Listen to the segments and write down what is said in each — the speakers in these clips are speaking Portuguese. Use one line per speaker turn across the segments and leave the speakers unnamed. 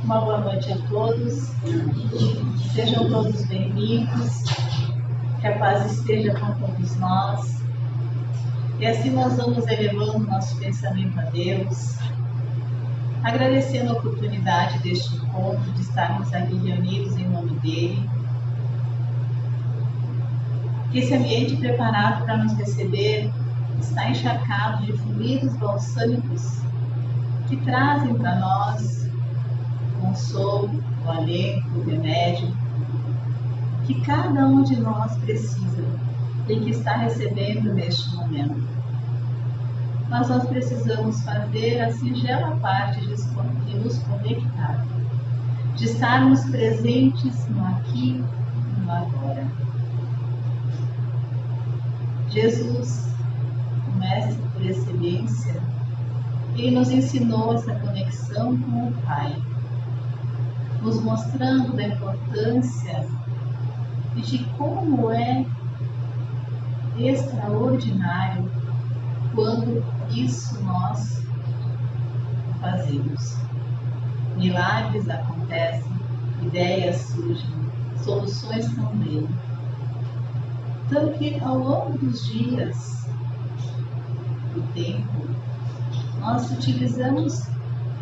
Uma boa noite a todos. Sejam todos bem-vindos. Que a paz esteja com todos nós. E assim nós vamos elevando nosso pensamento a Deus, agradecendo a oportunidade deste encontro, de estarmos aqui reunidos em nome dEle. Que esse ambiente preparado para nos receber está encharcado de fluidos balsâmicos que trazem para nós o consolo, o alento, o remédio que cada um de nós precisa e que está recebendo neste momento. Mas nós precisamos fazer a singela parte de nos conectar, de estarmos presentes no aqui e no agora. Jesus, o Mestre por excelência, ele nos ensinou essa conexão com o Pai, nos mostrando da importância e de como é extraordinário quando isso nós fazemos. Milagres acontecem, ideias surgem, soluções também. Tanto que ao longo dos dias, do tempo, nós utilizamos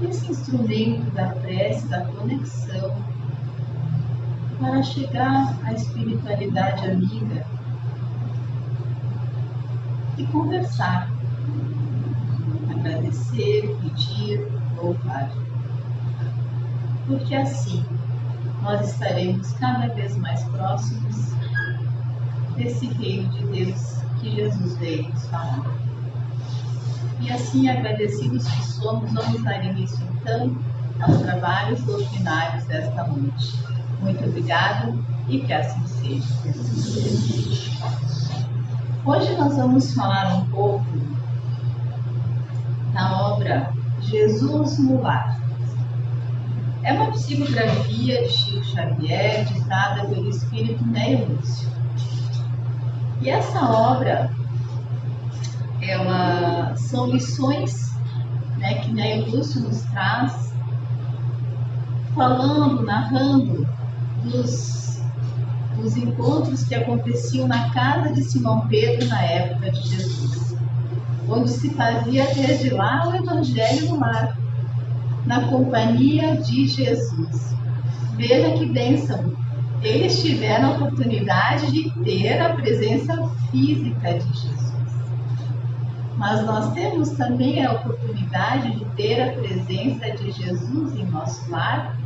esse instrumento da prece, da conexão, para chegar à espiritualidade amiga e conversar, agradecer, pedir, louvar. Porque assim nós estaremos cada vez mais próximos desse reino de Deus que Jesus veio nos falar. E assim, agradecidos que somos, vamos dar início então aos trabalhos doutrinários desta noite. Muito obrigada e que assim seja. Hoje nós vamos falar um pouco da obra Jesus no Lar. É uma psicografia de Chico Xavier, ditada pelo espírito Neio Lúcio. E essa obra, são lições, que Neio Lúcio nos traz, falando, narrando dos encontros que aconteciam na casa de Simão Pedro na época de Jesus, onde se fazia desde lá o Evangelho no lar, na companhia de Jesus. Veja que bênção! Eles tiveram a oportunidade de ter a presença física de Jesus. Mas nós temos também a oportunidade de ter a presença de Jesus em nosso lar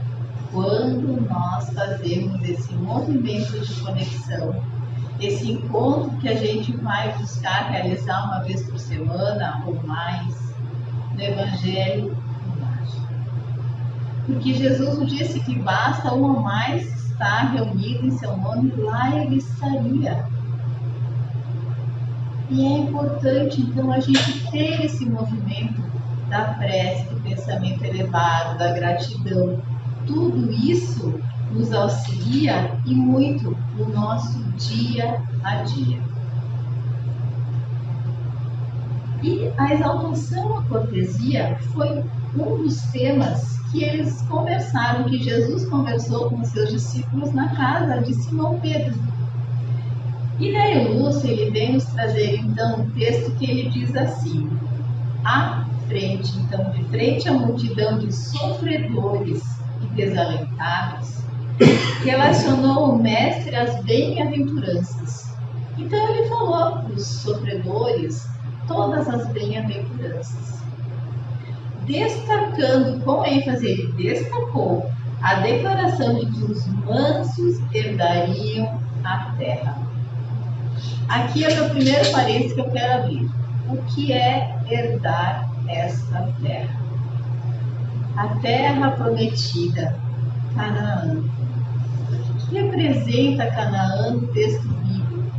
quando nós fazemos esse movimento de conexão, esse encontro que a gente vai buscar realizar uma vez por semana ou mais no Evangelho no Lar. Porque Jesus nos disse que basta um ou mais estar reunido em seu nome, lá ele estaria. E é importante, então, a gente ter esse movimento da prece, do pensamento elevado, da gratidão. Tudo isso nos auxilia e muito no nosso dia a dia. E a exaltação à cortesia foi um dos temas que eles conversaram, que Jesus conversou com os seus discípulos na casa de Simão Pedro. E Neio Lúcio, ele vem nos trazer então um texto que ele diz assim: à frente, então, de frente à multidão de sofredores e desalentados, relacionou o Mestre às bem-aventuranças. Então ele falou para os sofredores todas as bem-aventuranças, destacando com ênfase, ele destacou a declaração de que os mansos herdariam a terra. Aqui é o meu primeiro parênteses que eu quero abrir. O que é herdar esta terra? A terra prometida, Canaã. O que representa Canaã no texto bíblico?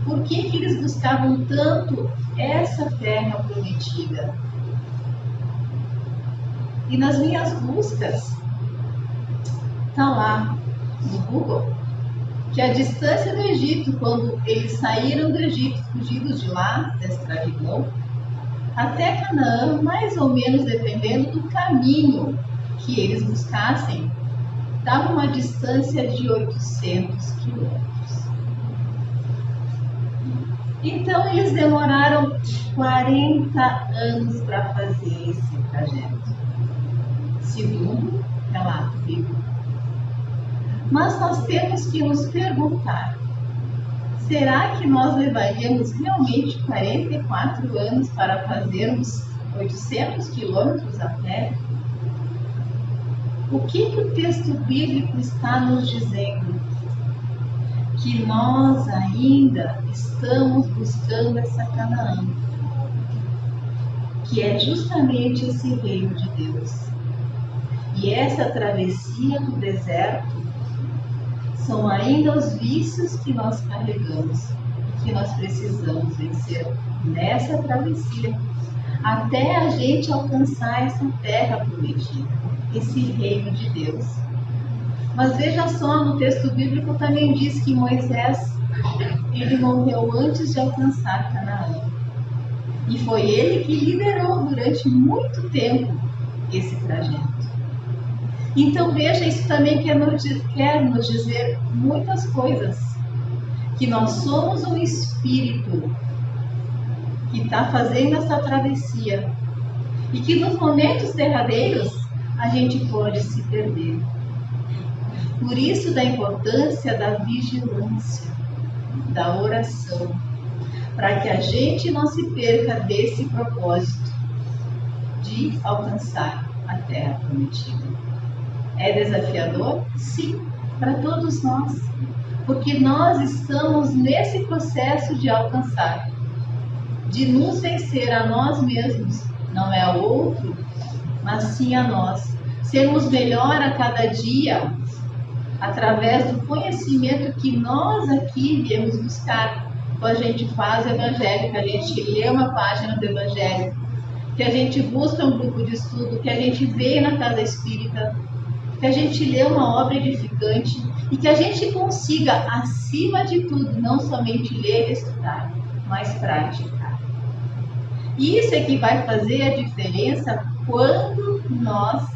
Por que eles buscavam tanto essa terra prometida? E nas minhas buscas, está lá no Google, que a distância do Egito, quando eles saíram do Egito, fugidos de lá, da escravidão, até Canaã, mais ou menos dependendo do caminho que eles buscassem, dava uma distância de 800 quilômetros. Então eles demoraram 40 anos para fazer esse trajeto, segundo o relato bíblico. Mas nós temos que nos perguntar, será que nós levaríamos realmente 44 anos para fazermos 800 quilômetros a pé? O que o texto bíblico está nos dizendo? Que nós ainda estamos buscando essa Canaã, que é justamente esse reino de Deus. E essa travessia do deserto são ainda os vícios que nós carregamos e que nós precisamos vencer nessa travessia, até a gente alcançar essa terra prometida, esse reino de Deus. Mas veja só, no texto bíblico também diz que Moisés, ele morreu antes de alcançar Canaã. E foi ele que liderou durante muito tempo esse trajeto. Então veja, isso também quer nos dizer muitas coisas. Que nós somos um espírito que está fazendo essa travessia. E que nos momentos derradeiros a gente pode se perder. Por isso da importância da vigilância, da oração, para que a gente não se perca desse propósito de alcançar a terra prometida. É desafiador? Sim, para todos nós, porque nós estamos nesse processo de alcançar, de nos vencer a nós mesmos, não é ao outro, mas sim a nós, sermos melhor a cada dia, através do conhecimento que nós aqui viemos buscar. Quando a gente faz o Evangelho, que a gente lê uma página do Evangelho, que a gente busca um grupo de estudo, que a gente vê na casa espírita, que a gente lê uma obra edificante e que a gente consiga, acima de tudo, não somente ler e estudar, mas praticar. Isso é que vai fazer a diferença quando nós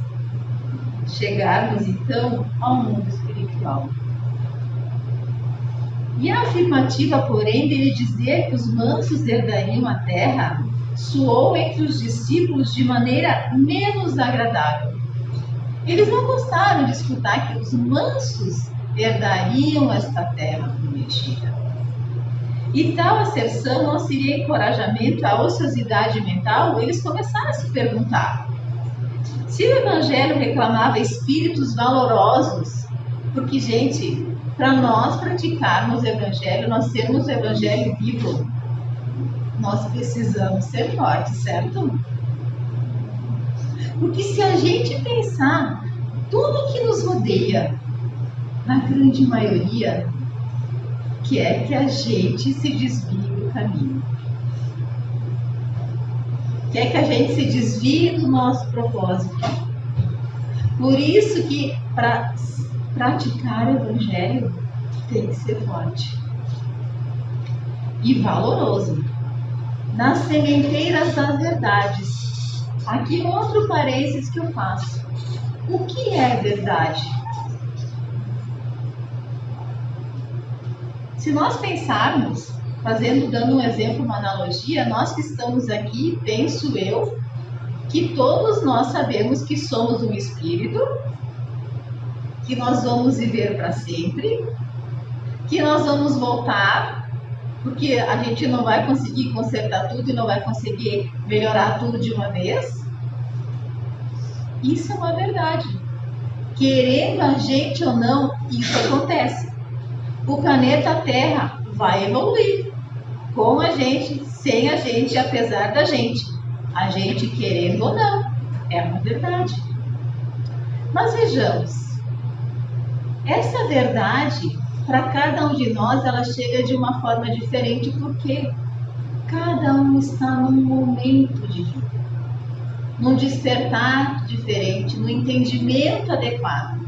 chegarmos, então, ao mundo espiritual. E a afirmativa, porém, dele dizer que os mansos herdariam a terra, soou entre os discípulos de maneira menos agradável. Eles não gostaram de escutar que os mansos herdariam esta terra prometida. E tal asserção não seria encorajamento à ociosidade mental? Eles começaram a se perguntar: se o Evangelho reclamava espíritos valorosos, porque, gente, para nós praticarmos o Evangelho, nós sermos o Evangelho vivo, nós precisamos ser fortes, certo? Porque se a gente pensar tudo que nos rodeia, na grande maioria, quer que a gente se desvie do caminho. Quer que a gente se desvie do nosso propósito. Por isso que para praticar o Evangelho tem que ser forte e valoroso. Nas sementeiras das verdades. Aqui outro parênteses que eu faço. O que é verdade? Se nós pensarmos, dando um exemplo, uma analogia, nós que estamos aqui, penso eu, que todos nós sabemos que somos um espírito, que nós vamos viver para sempre, que nós vamos voltar, porque a gente não vai conseguir consertar tudo e não vai conseguir melhorar tudo de uma vez. Isso é uma verdade. Querendo a gente ou não, isso acontece. O planeta Terra vai evoluir. Com a gente, sem a gente, apesar da gente. A gente querendo ou não. É uma verdade. Mas vejamos. Essa verdade, para cada um de nós, ela chega de uma forma diferente, porque cada um está num momento de vida, num despertar diferente, no entendimento adequado.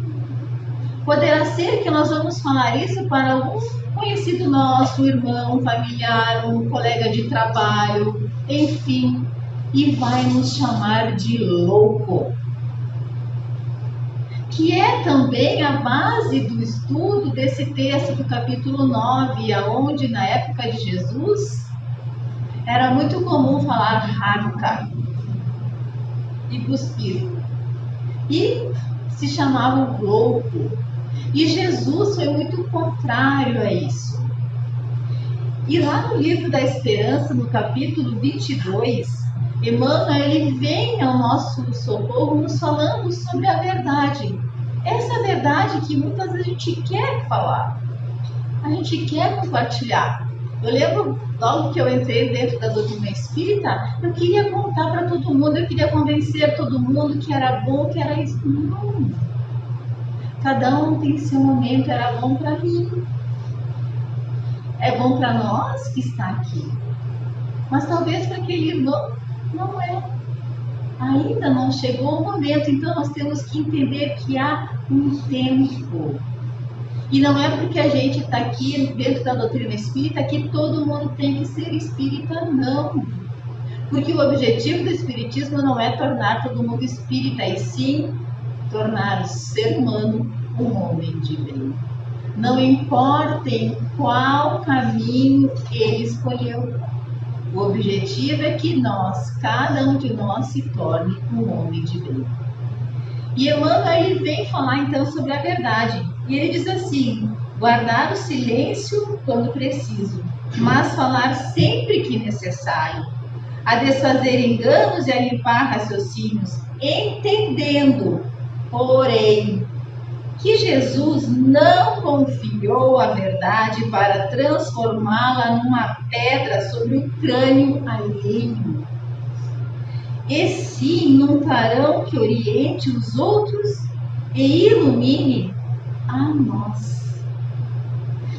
Poderá ser que nós vamos falar isso para algum conhecido nosso, um irmão, um familiar, um colega de trabalho, enfim. e vai nos chamar de louco. Que é também a base do estudo desse texto do capítulo 9, aonde na época de Jesus era muito comum falar raca e cuspir. E se chamavam louco. E Jesus foi muito contrário a isso. E lá no livro da Esperança, no capítulo 22, Emmanuel ele vem ao nosso socorro nos falando sobre a verdade. Essa verdade que muitas vezes a gente quer falar, a gente quer compartilhar. Eu lembro, logo que eu entrei dentro da doutrina espírita, eu queria contar para todo mundo, eu queria convencer todo mundo que era bom, que era isso. Não. Cada um tem seu momento, era bom para mim. É bom para nós que está aqui. Mas talvez para aquele irmão não é. Ainda não chegou o momento, então nós temos que entender que há um tempo. E não é porque a gente está aqui dentro da doutrina espírita que todo mundo tem que ser espírita, não. Porque o objetivo do espiritismo não é tornar todo mundo espírita, e sim tornar o ser humano um homem de bem. Não importa em qual caminho ele escolheu. O objetivo é que nós, cada um de nós, se torne um homem de bem. E Emmanuel ele vem falar então sobre a verdade. E ele diz assim: guardar o silêncio quando preciso, mas falar sempre que necessário, a desfazer enganos e a limpar raciocínios, entendendo, porém, que Jesus não confiou a verdade para transformá-la numa pedra sobre o crânio alheio, e sim num clarão que oriente os outros e ilumine a nós.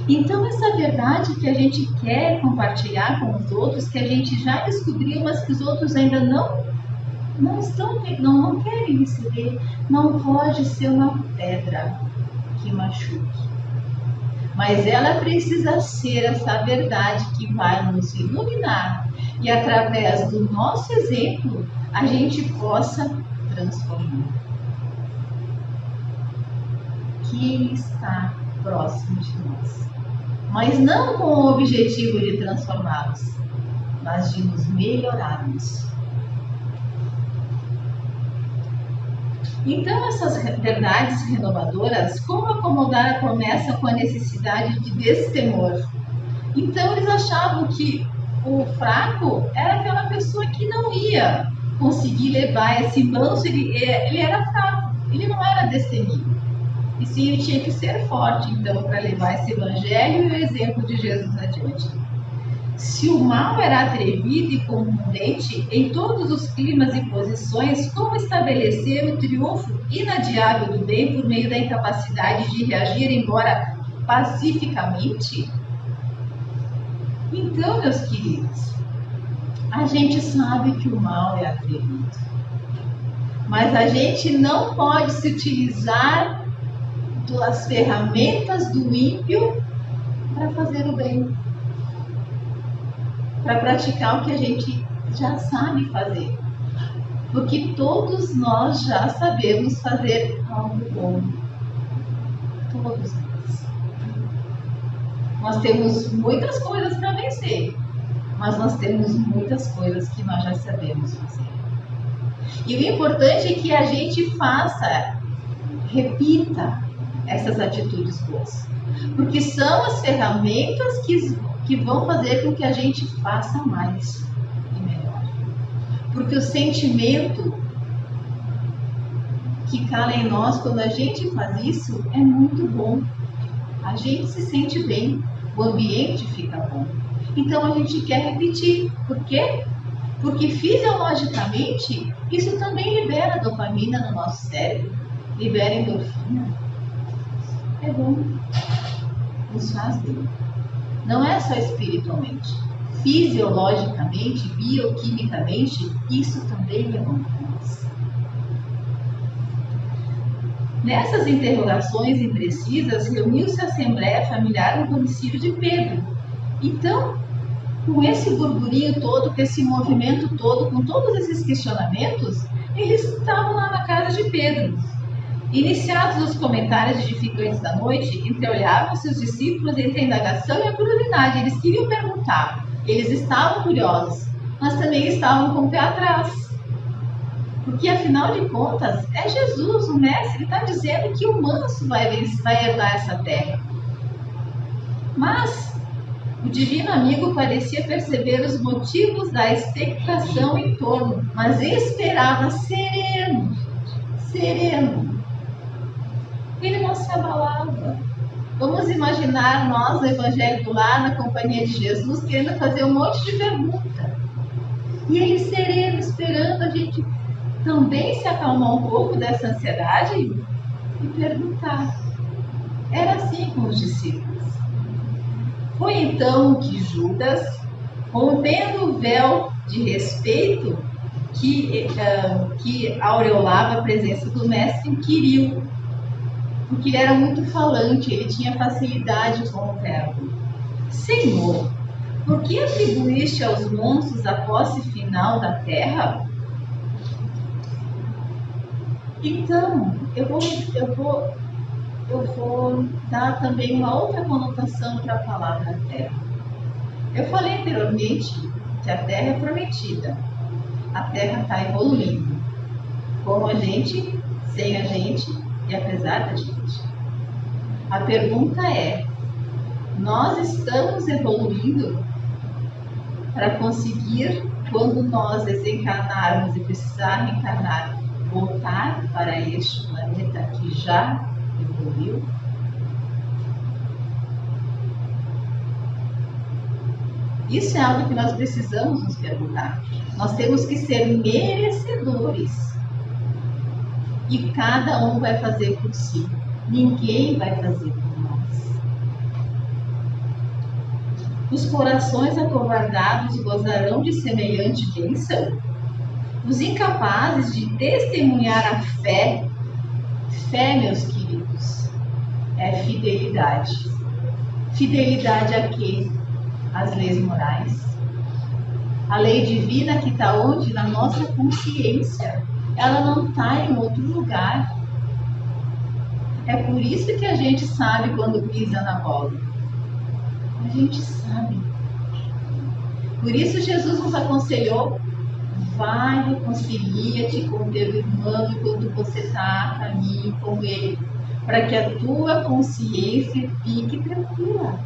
Então essa verdade que a gente quer compartilhar com os outros, que a gente já descobriu, mas que os outros ainda não querem receber, não pode ser uma pedra que machuque. Mas ela precisa ser essa verdade que vai nos iluminar e através do nosso exemplo a gente possa transformar. Que Ele está próximo de nós, mas não com o objetivo de transformá-los, mas de nos melhorarmos. Então, essas verdades renovadoras, como acomodar a promessa com a necessidade de destemor? Então, eles achavam que o fraco era aquela pessoa que não ia conseguir levar esse manso, ele era fraco, ele não era destemido. E sim, ele tinha que ser forte, então, para levar esse evangelho e o exemplo de Jesus adiante. Se o mal era atrevido e contundente em todos os climas e posições, como estabelecer o triunfo inadiável do bem por meio da incapacidade de reagir, embora pacificamente? Então, meus queridos, a gente sabe que o mal é atrevido, mas a gente não pode se utilizar das ferramentas do ímpio para fazer o bem, para praticar o que a gente já sabe fazer, porque todos nós já sabemos fazer algo bom, todos nós. Nós temos muitas coisas para vencer, mas nós temos muitas coisas que nós já sabemos fazer. E o importante é que a gente faça, repita essas atitudes boas, porque são as ferramentas que vão fazer com que a gente faça mais e melhor. Porque o sentimento que cala em nós quando a gente faz isso é muito bom. A gente se sente bem, o ambiente fica bom. Então a gente quer repetir. Por quê? Porque fisiologicamente isso também libera dopamina no nosso cérebro, libera endorfina. É bom, nos faz bem. Não é só espiritualmente, fisiologicamente, bioquimicamente, isso também é bom para nós. Nessas interrogações imprecisas, reuniu-se a Assembleia Familiar no domicílio de Pedro. Então, com esse burburinho todo, com esse movimento todo, com todos esses questionamentos, eles estavam lá na casa de Pedro. Iniciados os comentários edificantes da noite, entreolhavam-se os discípulos entre a indagação e a curiosidade. Eles queriam perguntar, eles estavam curiosos, mas também estavam com o pé atrás. Porque, afinal de contas, é Jesus, o Mestre, ele está dizendo que o manso vai herdar essa terra. Mas o divino amigo parecia perceber os motivos da expectação em torno, mas esperava sereno, sereno. Ele não se abalava. Vamos imaginar nós no Evangelho do Lar, na companhia de Jesus, querendo fazer um monte de pergunta. E ele sereno, esperando a gente também se acalmar um pouco dessa ansiedade e perguntar. Era assim com os discípulos. Foi então que Judas, rompendo o véu de respeito que aureolava a presença do Mestre, inquiriu, porque ele era muito falante, ele tinha facilidade com o verbo. Senhor, por que atribuíste aos monstros a posse final da terra? Então, eu vou dar também uma outra conotação para a palavra terra. Eu falei anteriormente que a terra é prometida. A terra está evoluindo. Com a gente, sem a gente e apesar da gente. A pergunta é, nós estamos evoluindo para conseguir, quando nós desencarnarmos e precisar reencarnar, voltar para este planeta que já evoluiu? Isso é algo que nós precisamos nos perguntar. Nós temos que ser merecedores. E cada um vai fazer por si. Ninguém vai fazer por nós. Os corações acovardados gozarão de semelhante bênção? Os incapazes de testemunhar a fé, meus queridos, é fidelidade. Fidelidade a quê? Às leis morais. A lei divina que está onde? Na nossa consciência. Ela não está em outro lugar. É por isso que a gente sabe quando pisa na bola. A gente sabe. Por isso Jesus nos aconselhou: vai, reconcilia-te com teu irmão enquanto você está a caminho com ele, para que a tua consciência fique tranquila.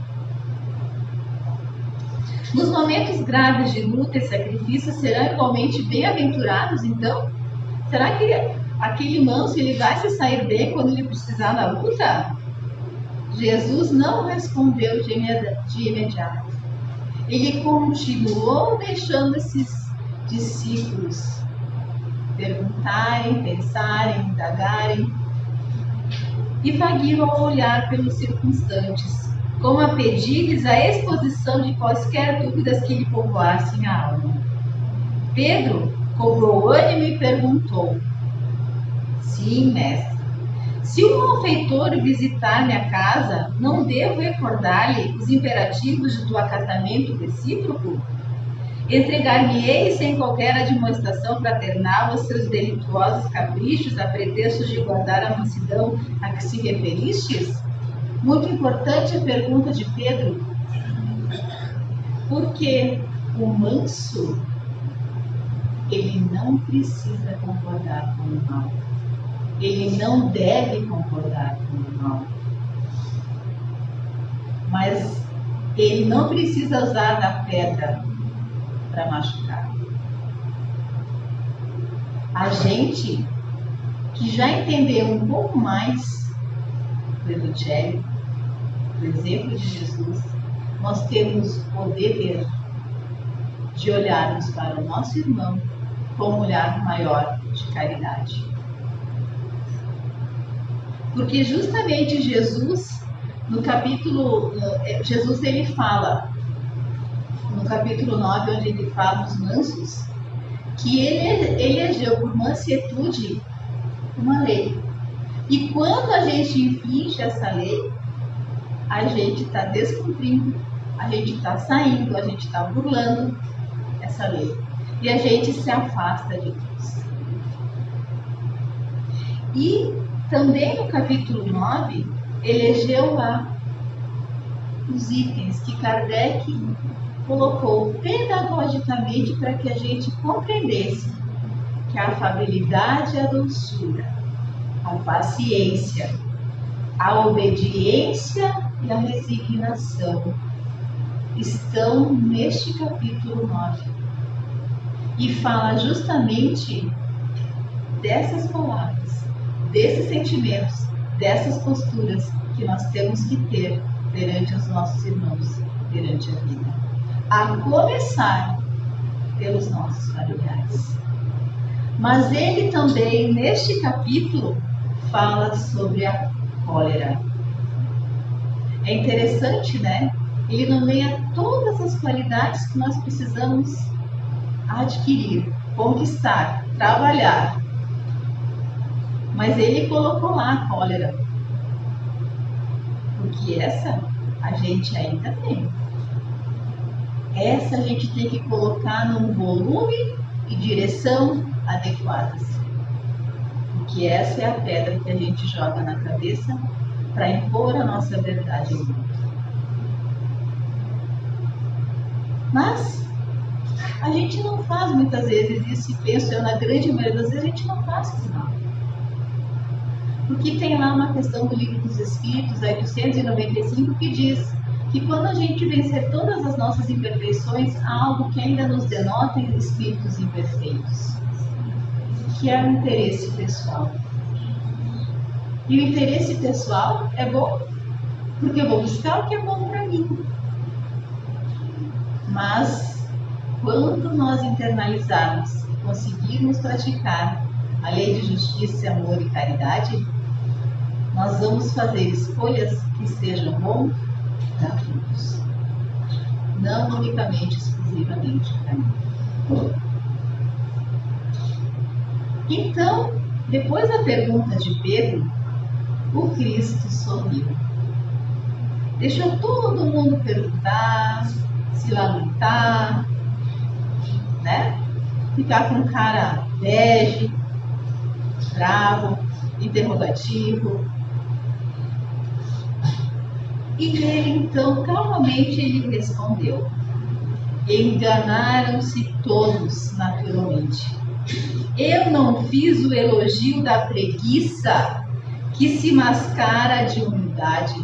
Nos momentos graves de luta e sacrifício, serão igualmente bem-aventurados, então? Será que aquele manso ele vai se sair bem quando ele precisar na luta? Jesus não respondeu de imediato. Ele continuou deixando esses discípulos perguntarem, pensarem, indagarem, e vagueou a olhar pelos circunstantes, como a pedir-lhes a exposição de quaisquer dúvidas que lhe povoassem a alma. Pedro cobrou ânimo e perguntou: sim, mestre, se um malfeitor visitar minha casa, não devo recordar-lhe os imperativos de do acatamento recíproco? Entregar-me-ei sem qualquer admoestação fraternal aos seus delituosos caprichos, a pretexto de guardar a mansidão a que se referistes? Muito importante a pergunta de Pedro, porque o manso, ele não precisa concordar com o mal. Ele não deve concordar com o mal. Mas ele não precisa usar da pedra para machucar. A gente que já entendeu um pouco mais do Evangelho, do exemplo de Jesus, nós temos o dever de olharmos para o nosso irmão com um olhar maior de caridade. Porque justamente Jesus, Jesus ele fala, no capítulo 9, onde ele fala dos mansos, que ele elegeu por mansietude uma lei. E quando a gente infringe essa lei, a gente está descumprindo a gente está saindo, a gente está burlando essa lei. E a gente se afasta de Deus. E também no capítulo 9, elegeu lá os itens que Kardec colocou pedagogicamente para que a gente compreendesse que a afabilidade e a doçura, a paciência, a obediência e a resignação estão neste capítulo 9. E fala justamente dessas palavras, desses sentimentos, dessas posturas que nós temos que ter perante os nossos irmãos, perante a vida. A começar pelos nossos familiares. Mas ele também, neste capítulo, fala sobre a cólera. É interessante, né? Ele nomeia todas as qualidades que nós precisamos adquirir, conquistar, trabalhar. Mas ele colocou lá a cólera. Porque essa a gente ainda tem. Essa a gente tem que colocar num volume e direção adequadas. Porque essa é a pedra que a gente joga na cabeça para impor a nossa verdade ao mundo. Mas a gente não faz muitas vezes isso, e penso eu, na grande maioria das vezes a gente não faz isso não. Porque tem lá uma questão do Livro dos Espíritos, a 895, que diz que quando a gente vencer todas as nossas imperfeições, há algo que ainda nos denota espíritos imperfeitos, que é o interesse pessoal. E o interesse pessoal é bom, porque eu vou buscar o que é bom para mim. Mas, quando nós internalizarmos e conseguirmos praticar a lei de justiça, amor e caridade, nós vamos fazer escolhas que sejam bom para todos, não unicamente, exclusivamente para mim. Então, depois da pergunta de Pedro, o Cristo sorriu. Deixou todo mundo perguntar, se lamentar, né? Ficar com cara bege, bravo, interrogativo. E ele então, calmamente, ele respondeu: enganaram-se todos naturalmente. Eu não fiz o elogio da preguiça que se mascara de humildade,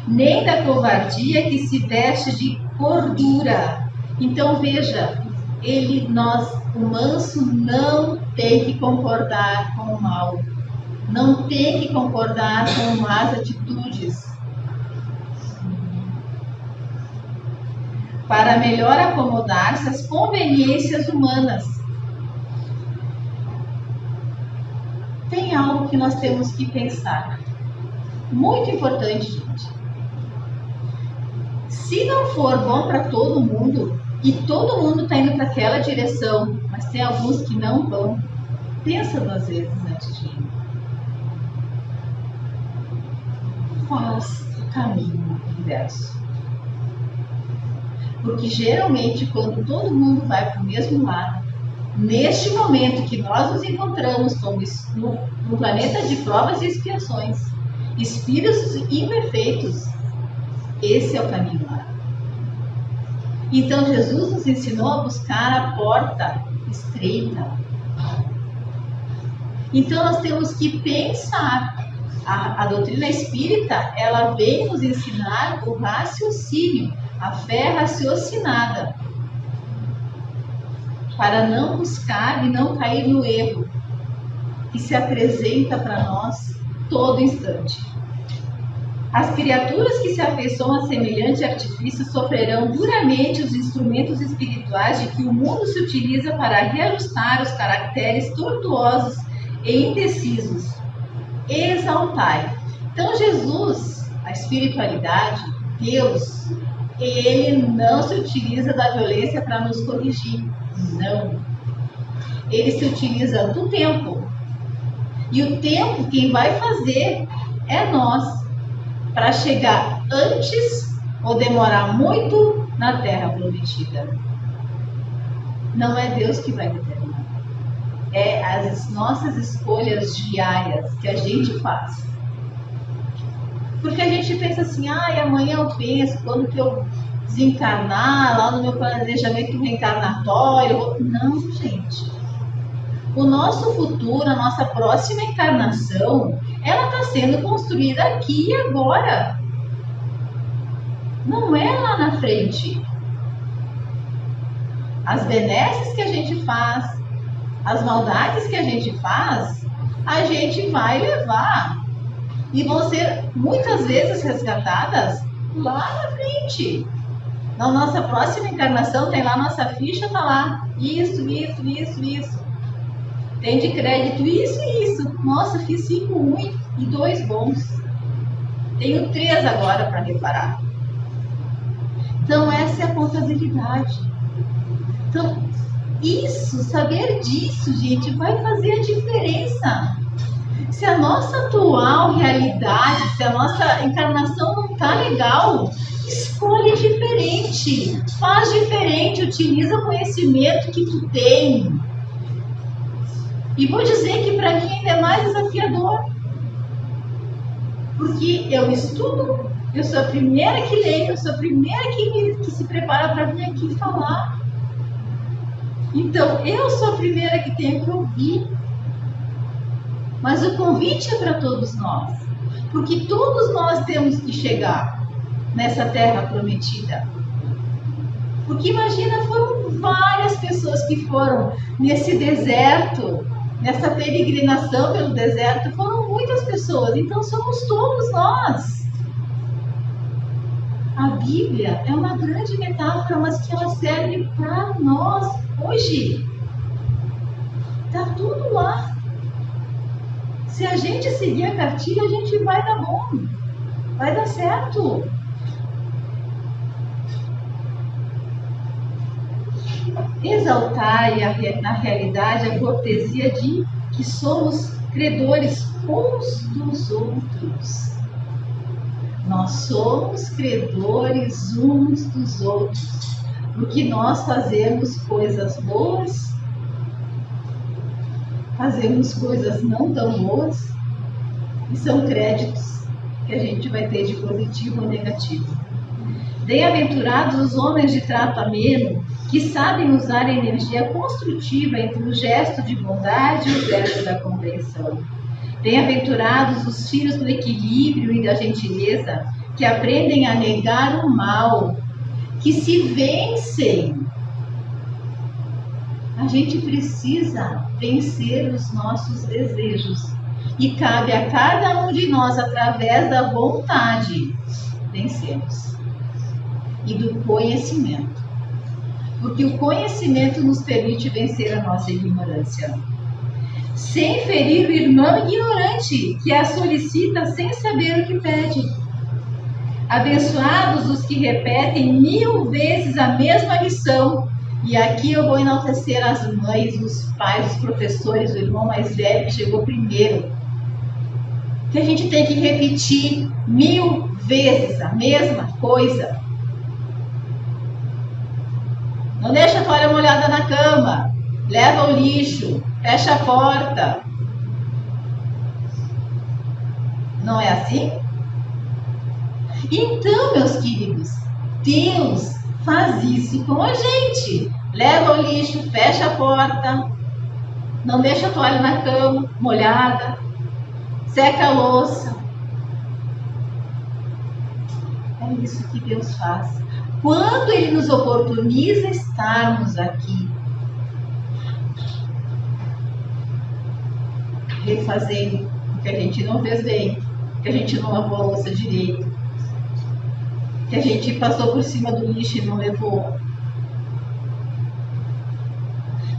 nem da covardia que se veste de cordura. Então veja, o manso não tem que concordar com o mal, não tem que concordar com más atitudes. Para melhor acomodar-se às conveniências humanas. Tem algo que nós temos que pensar. Muito importante, gente. Se não for bom para todo mundo, e todo mundo está indo para aquela direção, mas tem alguns que não vão, pensa 2 vezes antes de ir. Faz o caminho inverso. Porque geralmente, quando todo mundo vai para o mesmo lado, neste momento que nós nos encontramos no planeta de provas e expiações, espíritos imperfeitos, esse é o caminho lá. Então Jesus nos ensinou a buscar a porta estreita. Então nós temos que pensar. A doutrina espírita, ela vem nos ensinar o raciocínio, a fé raciocinada, para não buscar e não cair no erro que se apresenta para nós todo instante. As criaturas que se afeiçoam a semelhante artifício sofrerão duramente os instrumentos espirituais de que o mundo se utiliza para reajustar os caracteres tortuosos e indecisos. Exaltai. Então Jesus, a espiritualidade, Deus, ele não se utiliza da violência para nos corrigir. Não. Ele se utiliza do tempo. E o tempo, quem vai fazer é nós. Para chegar antes ou demorar muito na terra prometida. Não é Deus que vai determinar. É as nossas escolhas diárias que a gente faz. Porque a gente pensa assim, amanhã eu penso, quando que eu desencarnar, lá no meu planejamento reencarnatório. Não, gente. O nosso futuro, a nossa próxima encarnação, ela está sendo construída aqui e agora. Não é lá na frente. As benesses que a gente faz, as maldades que a gente faz, a gente vai levar. E vão ser muitas vezes resgatadas lá na frente. Na nossa próxima encarnação, tem lá nossa ficha, tá lá. Isso. Tem de crédito isso e isso. Nossa, fiz 5 ruins e 2 bons. Tenho 3 agora para reparar. Então, essa é a contabilidade. Então, saber disso, gente, vai fazer a diferença. Se a nossa atual realidade, se a nossa encarnação não tá legal, escolhe diferente, faz diferente, utiliza o conhecimento que tu tem. E vou dizer que para mim ainda é mais desafiador. Porque eu estudo, eu sou a primeira que leio, eu sou a primeira que se prepara para vir aqui falar. Então, eu sou a primeira que tenho que ouvir. Mas o convite é para todos nós. Porque todos nós temos que chegar nessa terra prometida. Porque imagina, foram várias pessoas que foram nesse deserto, nessa peregrinação pelo deserto, foram muitas pessoas, então somos todos nós. A Bíblia é uma grande metáfora, mas que ela serve para nós hoje. Está tudo lá. Se a gente seguir a cartilha, a gente vai dar bom, vai dar certo. Exaltar na realidade a cortesia de que somos credores uns dos outros. Nós somos credores uns dos outros, porque nós fazemos coisas boas, fazemos coisas não tão boas, e são créditos que a gente vai ter de positivo ou negativo. Bem-aventurados os homens de trato ameno, que sabem usar a energia construtiva entre o gesto de bondade e o gesto da compreensão. Bem-aventurados os filhos do equilíbrio e da gentileza, que aprendem a negar o mal, que se vencem. A gente precisa vencer os nossos desejos. E cabe a cada um de nós, através da vontade, vencermos. E do conhecimento. Porque o conhecimento nos permite vencer a nossa ignorância. Sem ferir o irmão ignorante, que a solicita sem saber o que pede. Abençoados os que repetem 1000 vezes a mesma lição. E aqui eu vou enaltecer as mães, os pais, os professores, o irmão mais velho que chegou primeiro. Que a gente tem que repetir 1000 vezes a mesma coisa. Não deixa a toalha molhada na cama. Leva o lixo. Fecha a porta. Não é assim? Então, meus queridos, Deus faz isso com a gente. Leva o lixo, fecha a porta. Não deixa a toalha na cama molhada. Seca a louça. É isso que Deus faz. Quando Ele nos oportuniza estarmos aqui, refazendo o que a gente não fez bem, que a gente não lavou a louça direito, que a gente passou por cima do lixo e não levou.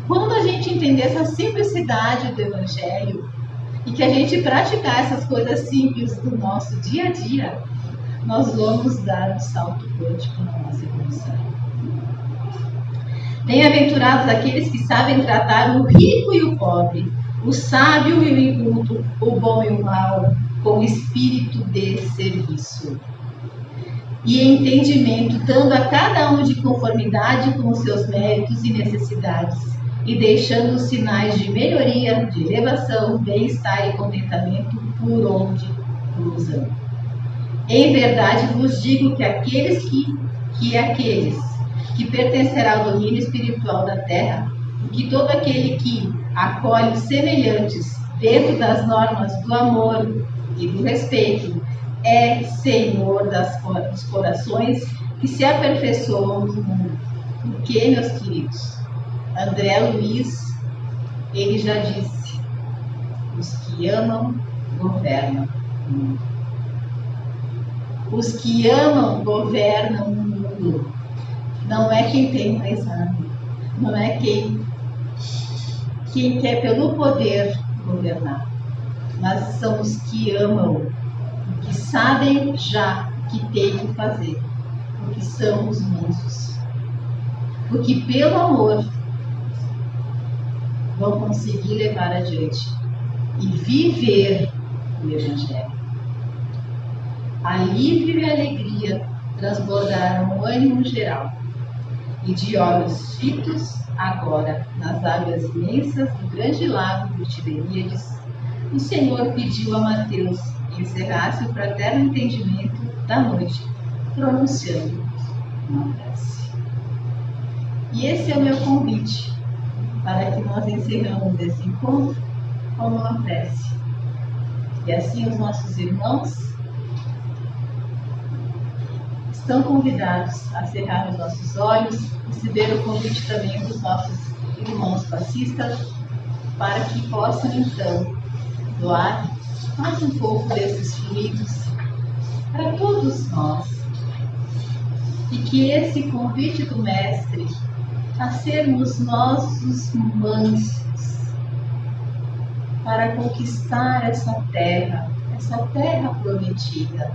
Quando a gente entender essa simplicidade do Evangelho e que a gente praticar essas coisas simples do nosso dia a dia, nós vamos dar um salto quântico na nossa evolução. Bem-aventurados aqueles que sabem tratar o rico e o pobre, o sábio e o inculto, o bom e o mau, com espírito de serviço. e entendimento, dando a cada um de conformidade com os seus méritos e necessidades, e deixando os sinais de melhoria, de elevação, bem-estar e contentamento por onde cruzam. Em verdade vos digo que aqueles que pertencerá ao domínio espiritual da terra, que todo aquele que acolhe os semelhantes dentro das normas do amor e do respeito, é Senhor dos corações que se aperfeiçoam no mundo. Porque, meus queridos, André Luiz, ele já disse, os que amam, governam o mundo. Os que amam, governam o mundo. Não é quem tem mais arma, não é quem quer pelo poder governar, mas são os que amam, que sabem já o que tem que fazer, porque são os mansos, porque pelo amor vão conseguir levar adiante e viver o Evangelho. Alívio e alegria transbordaram o ânimo geral, e de olhos fitos agora nas águas imensas do grande lago do Tiberíades, o Senhor pediu a Mateus que encerrasse o fraterno entendimento da noite, pronunciando uma prece. E esse é o meu convite, para que nós encerramos esse encontro com uma prece. E assim os nossos irmãos estão convidados a cerrar os nossos olhos, receber o convite também dos nossos irmãos passistas, para que possam então doar mais um pouco desses fluidos para todos nós. E que esse convite do Mestre a sermos nós os mansos para conquistar essa terra prometida.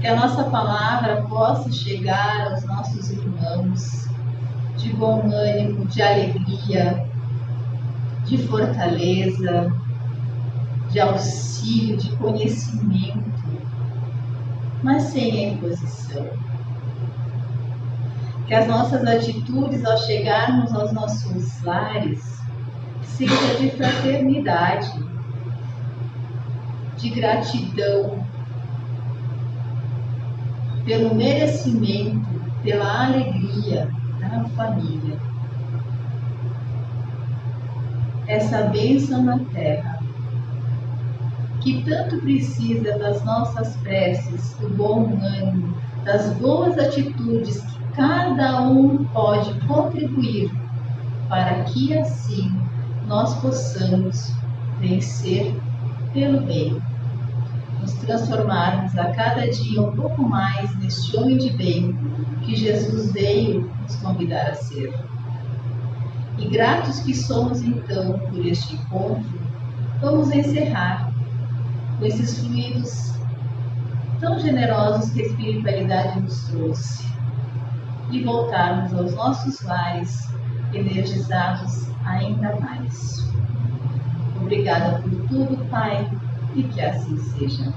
Que a nossa palavra possa chegar aos nossos irmãos de bom ânimo, de alegria, de fortaleza, de auxílio, de conhecimento, mas sem a imposição. Que as nossas atitudes ao chegarmos aos nossos lares sejam de fraternidade, de gratidão, pelo merecimento, pela alegria da família. Essa bênção na terra, que tanto precisa das nossas preces, do bom ânimo, das boas atitudes que cada um pode contribuir para que assim nós possamos vencer pelo bem, nos transformarmos a cada dia um pouco mais neste homem de bem que Jesus veio nos convidar a ser. E gratos que somos então por este encontro, vamos encerrar com esses fluidos tão generosos que a espiritualidade nos trouxe e voltarmos aos nossos lares energizados ainda mais. Obrigada por tudo, Pai, e que assim seja.